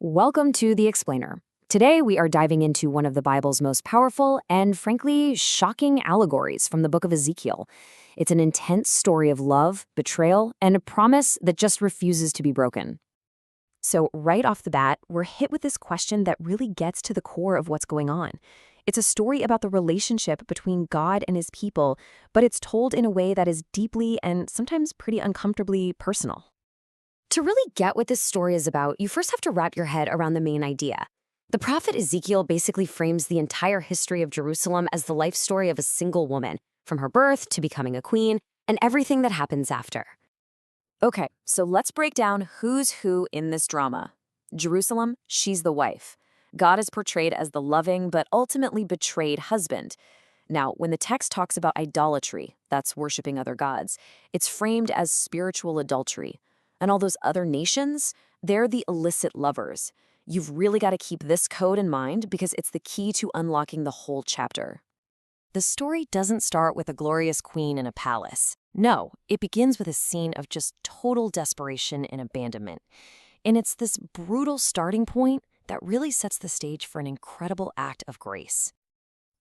Welcome to The Explainer. Today we are diving into one of the Bible's most powerful and, frankly, shocking allegories from the book of Ezekiel. It's an intense story of love, betrayal, and a promise that just refuses to be broken. So right off the bat, we're hit with this question that really gets to the core of what's going on. It's a story about the relationship between God and his people, but it's told in a way that is deeply and sometimes pretty uncomfortably personal. To really get what this story is about, you first have to wrap your head around the main idea. The prophet Ezekiel basically frames the entire history of Jerusalem as the life story of a single woman, from her birth to becoming a queen, and everything that happens after. Okay, so let's break down who's who in this drama. Jerusalem, she's the wife. God is portrayed as the loving but ultimately betrayed husband. Now, when the text talks about idolatry, that's worshiping other gods, it's framed as spiritual adultery. And all those other nations, they're the illicit lovers. You've really got to keep this code in mind because it's the key to unlocking the whole chapter. The story doesn't start with a glorious queen in a palace. No, it begins with a scene of just total desperation and abandonment. And it's this brutal starting point that really sets the stage for an incredible act of grace.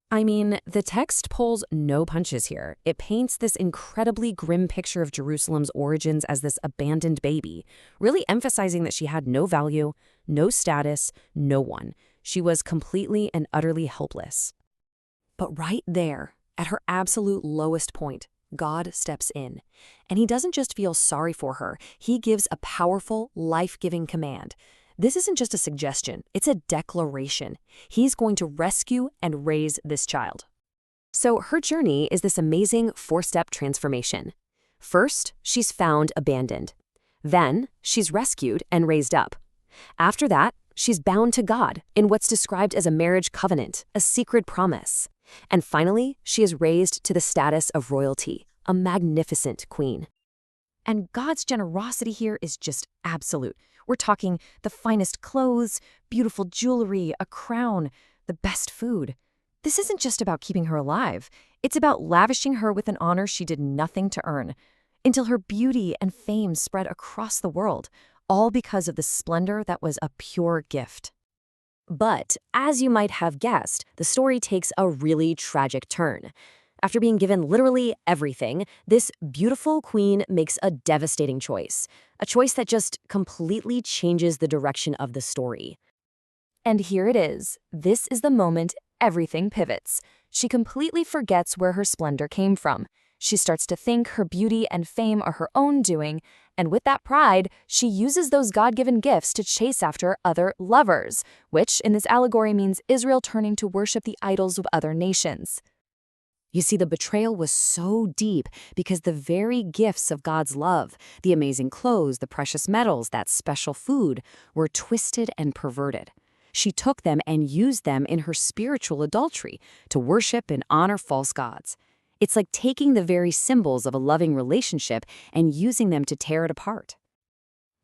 I mean, the text pulls no punches here. It paints this incredibly grim picture of Jerusalem's origins as this abandoned baby, really emphasizing that she had no value, no status, no one. She was completely and utterly helpless. But right there, at her absolute lowest point, God steps in. And he doesn't just feel sorry for her, he gives a powerful, life-giving command. This isn't just a suggestion, it's a declaration. He's going to rescue and raise this child. So her journey is this amazing four-step transformation. First, she's found abandoned. Then, she's rescued and raised up. After that, she's bound to God in what's described as a marriage covenant, a secret promise. And finally, she is raised to the status of royalty, a magnificent queen. And God's generosity here is just absolute. We're talking the finest clothes, beautiful jewelry, a crown, the best food. This isn't just about keeping her alive. It's about lavishing her with an honor she did nothing to earn, until her beauty and fame spread across the world, all because of the splendor that was a pure gift. But, as you might have guessed, the story takes a really tragic turn. After being given literally everything, this beautiful queen makes a devastating choice. A choice that just completely changes the direction of the story. And here it is. This is the moment everything pivots. She completely forgets where her splendor came from. She starts to think her beauty and fame are her own doing, and with that pride, she uses those God-given gifts to chase after other lovers, which in this allegory means Israel turning to worship the idols of other nations. You see, the betrayal was so deep because the very gifts of God's love, the amazing clothes, the precious metals, that special food, were twisted and perverted. She took them and used them in her spiritual adultery to worship and honor false gods. It's like taking the very symbols of a loving relationship and using them to tear it apart.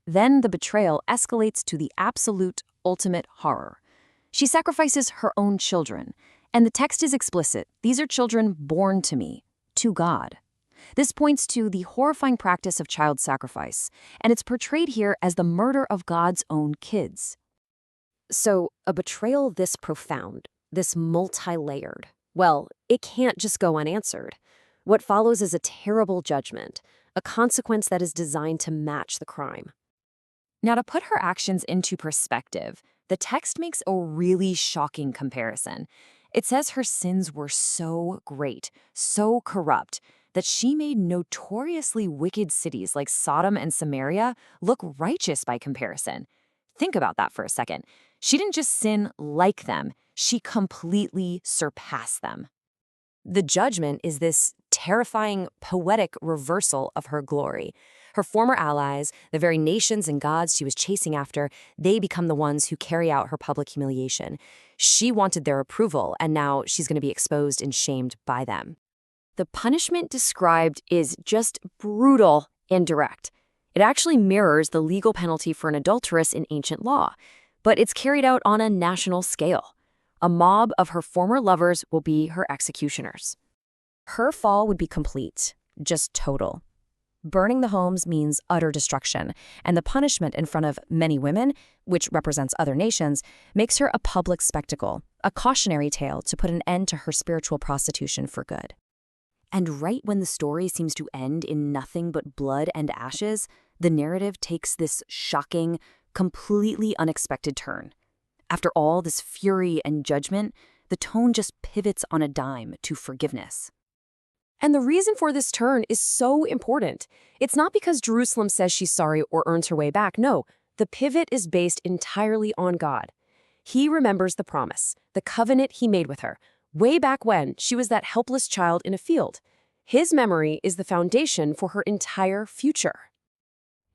Then the betrayal escalates to the absolute, ultimate horror. She sacrifices her own children. And the text is explicit. These are children born to me, to God. This points to the horrifying practice of child sacrifice, and it's portrayed here as the murder of God's own kids. So, a betrayal this profound, this multi-layered, well, it can't just go unanswered. What follows is a terrible judgment, a consequence that is designed to match the crime. Now, to put her actions into perspective, the text makes a really shocking comparison. It says her sins were so great, so corrupt, that she made notoriously wicked cities like Sodom and Samaria look righteous by comparison. Think about that for a second. She didn't just sin like them, she completely surpassed them. The judgment is this terrifying, poetic reversal of her glory. Her former allies, the very nations and gods she was chasing after, they become the ones who carry out her public humiliation. She wanted their approval, and now she's going to be exposed and shamed by them. The punishment described is just brutal and direct. It actually mirrors the legal penalty for an adulteress in ancient law, but it's carried out on a national scale. A mob of her former lovers will be her executioners. Her fall would be complete, just total. Burning the homes means utter destruction, and the punishment in front of many women, which represents other nations, makes her a public spectacle, a cautionary tale to put an end to her spiritual prostitution for good. And right when the story seems to end in nothing but blood and ashes, the narrative takes this shocking, completely unexpected turn. After all this fury and judgment, the tone just pivots on a dime to forgiveness. And the reason for this turn is so important. It's not because Jerusalem says she's sorry or earns her way back. No, the pivot is based entirely on God. He remembers the promise, the covenant he made with her, way back when she was that helpless child in a field. His memory is the foundation for her entire future.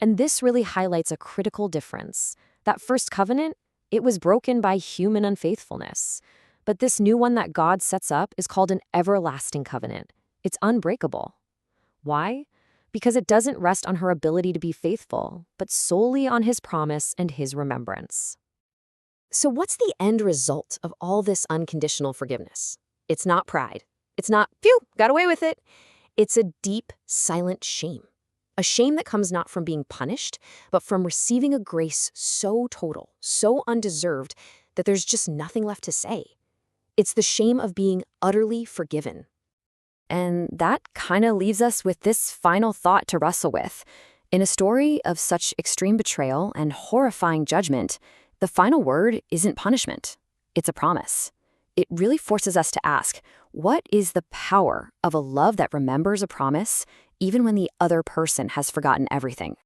And this really highlights a critical difference. That first covenant, it was broken by human unfaithfulness. But this new one that God sets up is called an everlasting covenant. It's unbreakable. Why? Because it doesn't rest on her ability to be faithful, but solely on his promise and his remembrance. So what's the end result of all this unconditional forgiveness? It's not pride. It's not, phew, got away with it. It's a deep, silent shame. A shame that comes not from being punished, but from receiving a grace so total, so undeserved, that there's just nothing left to say. It's the shame of being utterly forgiven. And that kind of leaves us with this final thought to wrestle with. In a story of such extreme betrayal and horrifying judgment, the final word isn't punishment. It's a promise. It really forces us to ask, what is the power of a love that remembers a promise even when the other person has forgotten everything?